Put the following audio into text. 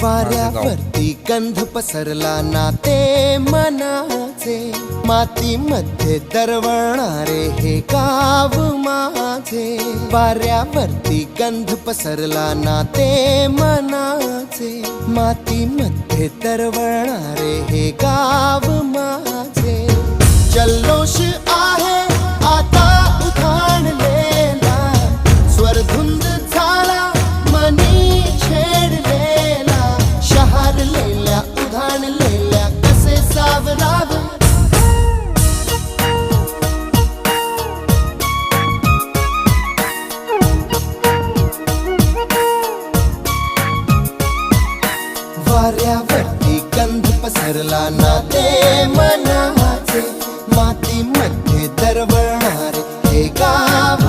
वाऱ्यावरती गंध पसरला नाते मनाचे, मातीमध्ये दरवळणारे हे गाव माझे. वाऱ्यावरती गंध पसरला नाते मनाचे, मातीमध्ये दरवळणारे हे गाव माझे. जल्लोष आहे आता उधाणलेला, स्वरधुंद झाला मनी छेडलेला. शहारलेल्या उधाणलेल्या कसे सावरावे. वाऱ्यावरती गंध पसरला नाते मनाचे, मातीमध्ये दरवळणारे हे गाव